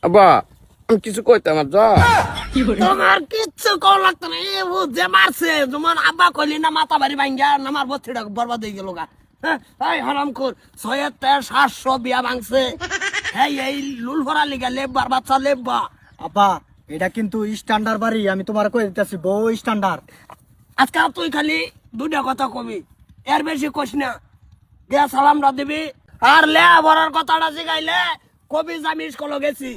আব্বা আমি কিছু কইতাম আর যা তোমার কিচ্ছু কল লাগতো না এ ও যে মারছে তোমার আব্বা কইলি না মাথা বাড়ি ভাঙ্গা আমার বত্রিটা বরবাদ হয়ে গেল গা হ্যাঁ হারাম কর ৭৬০০ বিয়া ভাঙছে হ্যাঁ এই লুল ভরা লিগা লেববার বাচ্চা লেববা আপা এটা কিন্তু স্ট্যান্ডার্ড বাড়ি, আমি তোমার কই দিতেছি বউ স্ট্যান্ডার্ড। আজকাল তুই খালি দুইটা কথা কবি এর বেশি কইস না দিয়া সালামটা দিবি আর লে ভরার কথাটা জিগাইলে কবি আমি স্কুলে গেছি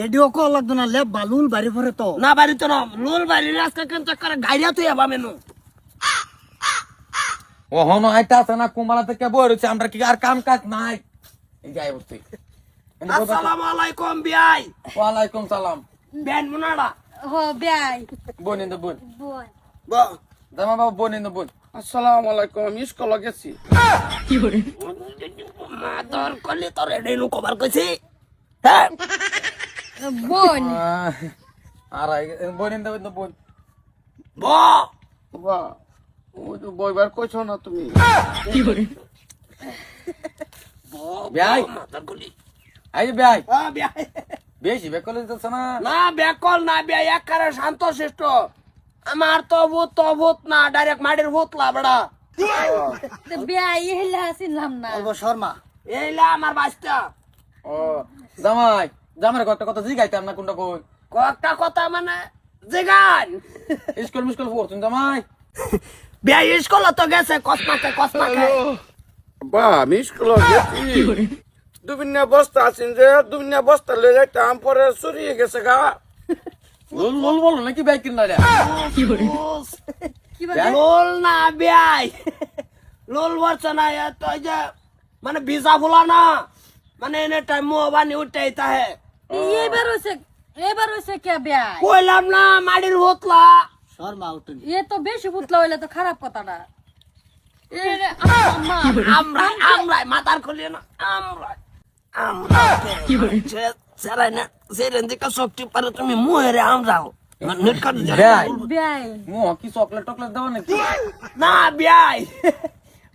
এডিও কল লাগতো না, লেপ বালুল বাড়ি পরে তো না বাড়ি তো না লুল বাড়ি আজকে কিন্তু করে গাইরা তুই আবা মেনু ও হনো আইতা আছে না কুমালা থেকে বই রয়েছে আমরা কি আর কাম কাজ নাই এই যাই বলছি আসসালামু আলাইকুম বিয়াই ওয়ালাইকুম সালাম বেন মুনাড়া হো বেয়াই বোন ইন্দু বোন বোন জামা বাবু বোন ইন্দু বোন আসসালামু আলাইকুম আমি স্কুলে গেছি মা তোর কলি তোর এডে নু কবার কইছি হ্যাঁ বোন আর বোন ইন্দু বোন ব বাবা ও তো বইবার কইছো না তুমি বিয়াই তোর কলি আই বিয়াই বিয়াই বেশি বেকলে যাচ্ছে না না বেকল না বিয়াই একবারে শান্ত শিষ্ট আমার তো ভূত না ডাইরেক্ট মাটির ভূত লাবড়া বেয়াই এলা আসিলাম না বলবো শর্মা এইলা আমার বাচ্চা ও জামাই জামার কত কথা জিগাইতাম না কোনটা কই কয়েকটা কথা মানে জিগান স্কুল মিস্কুল পড়তুন জামাই বিয়াই স্কুলে তো গেছে কসমাকে বা আমি স্কুলে গেছি দুবিনা বস্তা আছেন যে দুবিনা বস্তা লয়ে যাইতাম পরে চুরিয়ে গেছে গা লোল লোল বলো নাকি বাইক কিনা রে কি বলে লোল না বিয়াই লোল বলছে না তো যে মানে ভিসা ফুলা না মানে এনে টাইম বানি উঠতে তাহে এবার হইছে কে বেয়াই কইলাম না মাটির ভূতলা শর্মা উঠুন এ তো বেশি পুতলা হইলে তো খারাপ কথাটা আমরা মাথার খুলিয়ে না আমরা সেরাই না সেরেন দিকে শক্তি পারে তুমি মুহেরে আমরাও বেয়াই বেয়াই মু কি চকলেট টকলেট দাও নাকি না বিয়াই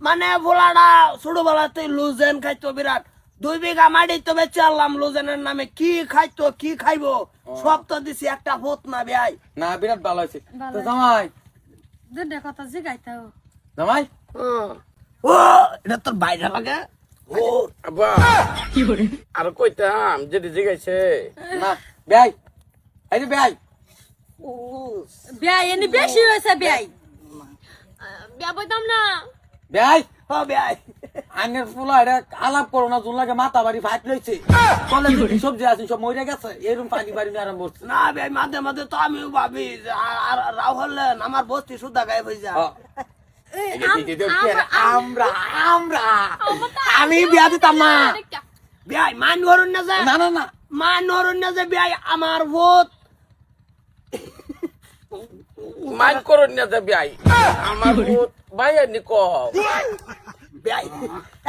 মানে ভোলাটা ছোট বেলাতে লুজেন খাইতো বিরাট 2 বিঘা মাটি তো বেচে আনলাম লুজেনের নামে কি খাইতো কি খাইবো সব তো দিছি একটা ভূত না বিয়াই না বিরাট ভালো হয়েছে তো জামাই দুটা কথা জিগাইতাও জামাই ও এটা তোর বাইরে লাগে ও আব্বা আর কইতাম যেটি জিগাইছে না বেয়াই এই যে বেয়াই বেয়াই এনে বেশি হইছে বেয়াই বিয়া বইতাম না বেয়াই ও বিয়াই আইনের ফুলা এটা আলাপ করো না জুন লাগে মাথা বাড়ি ফাইট লইছে তলে যে সবজি আছে সব মরে গেছে এরকম পানি বাড়ি আরম্ভ করছে না বিয়াই মাঝে মাঝে তো আমিও ভাবি যে আর রাও হলেন আমার বস্তি সুদ্ধা গায়ে হয়ে যায় আমরা আমরা আমি বিয়া দিতাম না বিয়াই মান ধরুন না যে না না না মান ধরুন না যে বিয়াই আমার ভূত মাইক করুন না যে বিয়াই আমার ভূত বাইরে নিক বিয়াই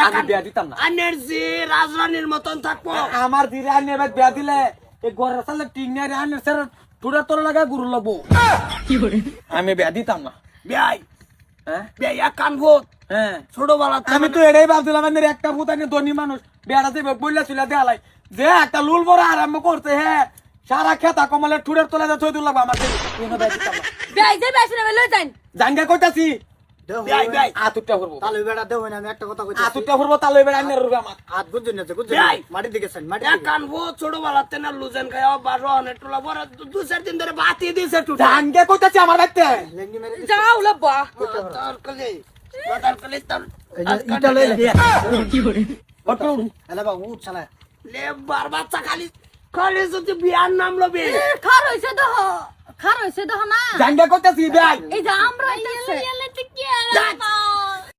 আমি বিয়া দিতাম না এনার্জি রাজরানীর মতন থাকবো আমার ধীরে আইনের বাদ বিয়া দিলে এই ঘরের সালে টিং নাই আইনের স্যার টুরা তোর লাগা গুরু লাগবো আমি বিয়া দিতাম না বিয়াই হ্যাঁ বিয়াই এক কান ভূত হ্যাঁ ছোটবেলা আমি তো এটাই ভাবছিলাম আমাদের একটা ভূত আইনে ধনী মানুষ বেড়া দেবে বইলা চুলা দেয়ালাই যে একটা লুল বড় আরম্ভ করতে হ্যাঁ সারা খেতা কমলে টুরের তোলা যা ছয় লাগবো আমার বেয়াই যে বেশি না লই যান জাঙ্গা কইতাছি বিয়াই বিয়াই আতুরটা করবো তালু বেড়া দেবো না, আমি একটা কথা কইছি আতুরটা করবো তাহলে এবার আইনের রুবে আমার হাত বুঝছেন না, বুঝছেন বিয়াই। মাটির দিকে চান, মাটির এক দিকে। কান ভূত ছোটবেলাতে না লুজেন খাই বারো অনেক টোলা বড় 2-4 দিন ধরে বাতি দিছে টুটা জাঙ্গা কইতাছি আমার বাইতে লেঙ্গি মেরে দিছে। যাও লব্বা তোর কলি তোর কলি তোর এই যে ইটা লইলে অটুন এলা বাবু উঠ শালা। লেবার বাচ্চা খালি খালি যদি বিয়ার নাম লবি খার হইছে দেহ না জাঙ্গা কইতাছি ভাই এই যে আমরা হইতাছে